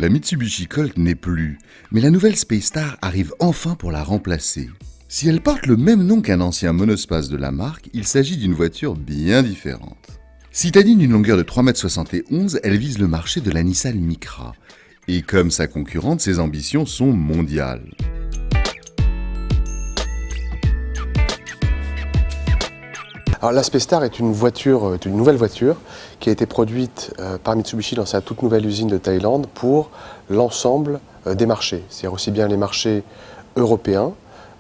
La Mitsubishi Colt n'est plus, mais la nouvelle Space Star arrive enfin pour la remplacer. Si elle porte le même nom qu'un ancien monospace de la marque, il s'agit d'une voiture bien différente. Citadine d'une longueur de 3,71 m, elle vise le marché de la Nissan Micra. Et comme sa concurrente, ses ambitions sont mondiales. Alors, la Space Star est une nouvelle voiture qui a été produite par Mitsubishi dans sa toute nouvelle usine de Thaïlande pour l'ensemble des marchés. C'est-à-dire aussi bien les marchés européens,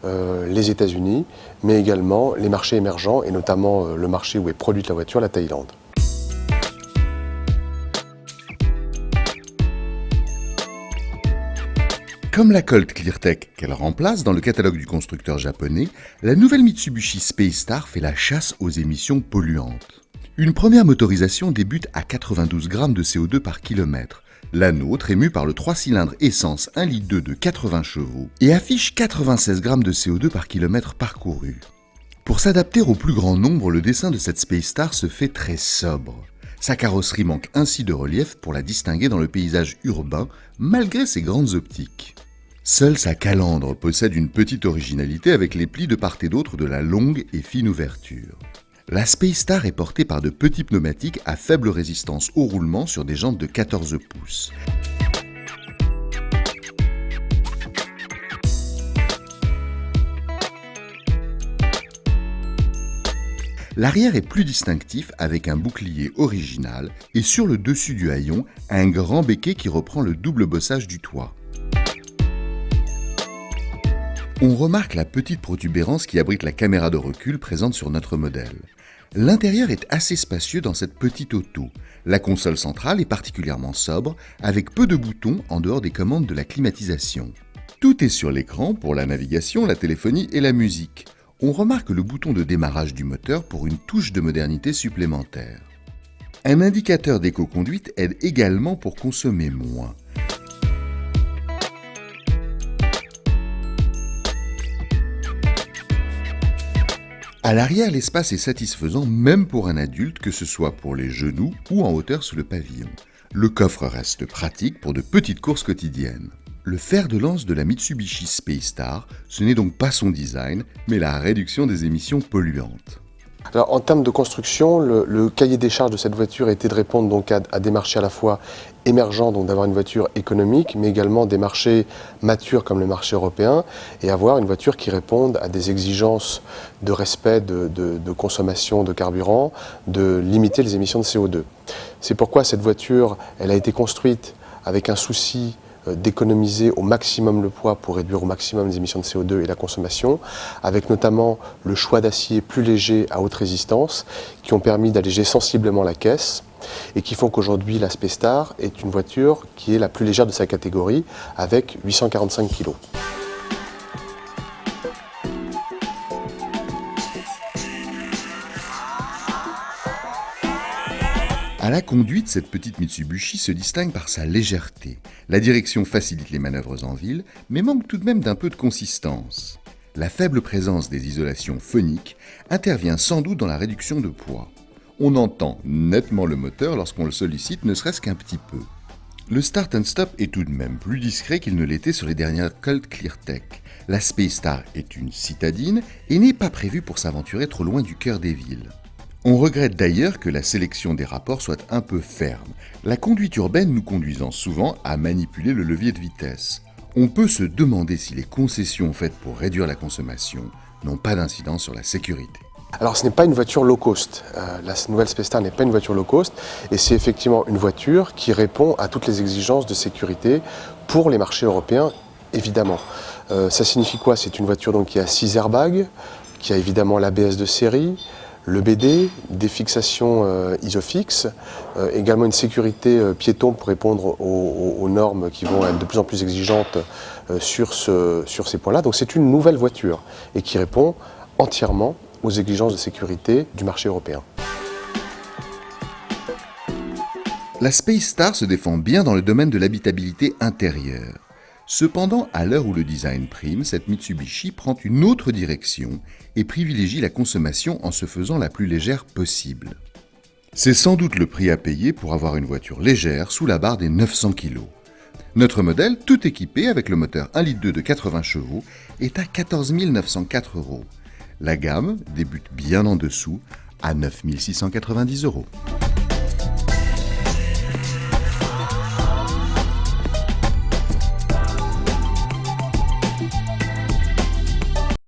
les États-Unis, mais également les marchés émergents et notamment le marché où est produite la voiture, la Thaïlande. Comme la Colt Cleartech qu'elle remplace dans le catalogue du constructeur japonais, la nouvelle Mitsubishi Space Star fait la chasse aux émissions polluantes. Une première motorisation débute à 92 grammes de CO2 par kilomètre. La nôtre, émue par le 3 cylindres essence 1,2 litre de 80 chevaux, et affiche 96 grammes de CO2 par kilomètre parcouru. Pour s'adapter au plus grand nombre, le dessin de cette Space Star se fait très sobre. Sa carrosserie manque ainsi de relief pour la distinguer dans le paysage urbain, malgré ses grandes optiques. Seule sa calandre possède une petite originalité avec les plis de part et d'autre de la longue et fine ouverture. La Space Star est portée par de petits pneumatiques à faible résistance au roulement sur des jantes de 14 pouces. L'arrière est plus distinctif avec un bouclier original et sur le dessus du haillon, un grand béquet qui reprend le double bossage du toit. On remarque la petite protubérance qui abrite la caméra de recul présente sur notre modèle. L'intérieur est assez spacieux dans cette petite auto. La console centrale est particulièrement sobre, avec peu de boutons en dehors des commandes de la climatisation. Tout est sur l'écran pour la navigation, la téléphonie et la musique. On remarque le bouton de démarrage du moteur pour une touche de modernité supplémentaire. Un indicateur d'éco-conduite aide également pour consommer moins. À l'arrière, l'espace est satisfaisant même pour un adulte, que ce soit pour les genoux ou en hauteur sous le pavillon. Le coffre reste pratique pour de petites courses quotidiennes. Le fer de lance de la Mitsubishi Space Star, ce n'est donc pas son design, mais la réduction des émissions polluantes. Alors, en termes de construction, le cahier des charges de cette voiture était de répondre donc à des marchés à la fois émergents, donc d'avoir une voiture économique, mais également des marchés matures comme le marché européen, et avoir une voiture qui réponde à des exigences de respect de consommation de carburant, de limiter les émissions de CO2. C'est pourquoi cette voiture, elle a été construite avec un souci d'économiser au maximum le poids pour réduire au maximum les émissions de CO2 et la consommation, avec notamment le choix d'acier plus léger à haute résistance, qui ont permis d'alléger sensiblement la caisse et qui font qu'aujourd'hui la Space Star est une voiture qui est la plus légère de sa catégorie, avec 845 kg. À la conduite, cette petite Mitsubishi se distingue par sa légèreté. La direction facilite les manœuvres en ville, mais manque tout de même d'un peu de consistance. La faible présence des isolations phoniques intervient sans doute dans la réduction de poids. On entend nettement le moteur lorsqu'on le sollicite, ne serait-ce qu'un petit peu. Le start and stop est tout de même plus discret qu'il ne l'était sur les dernières Colt Cleartech. La Space Star est une citadine et n'est pas prévue pour s'aventurer trop loin du cœur des villes. On regrette d'ailleurs que la sélection des rapports soit un peu ferme, la conduite urbaine nous conduisant souvent à manipuler le levier de vitesse. On peut se demander si les concessions faites pour réduire la consommation n'ont pas d'incidence sur la sécurité. Alors, ce n'est pas une voiture low cost. La nouvelle Space Star n'est pas une voiture low cost, et c'est effectivement une voiture qui répond à toutes les exigences de sécurité pour les marchés européens, évidemment. Ça signifie quoi? C'est une voiture donc, qui a 6 airbags, qui a évidemment l'ABS de série, le BD, des fixations ISOFIX, également une sécurité piéton pour répondre aux normes qui vont être de plus en plus exigeantes sur ces points-là. Donc c'est une nouvelle voiture et qui répond entièrement aux exigences de sécurité du marché européen. La Space Star se défend bien dans le domaine de l'habitabilité intérieure. Cependant, à l'heure où le design prime, cette Mitsubishi prend une autre direction et privilégie la consommation en se faisant la plus légère possible. C'est sans doute le prix à payer pour avoir une voiture légère sous la barre des 900 kg. Notre modèle, tout équipé avec le moteur 1,2 litre de 80 chevaux, est à 14 904 €. La gamme débute bien en dessous, à 9 690 €.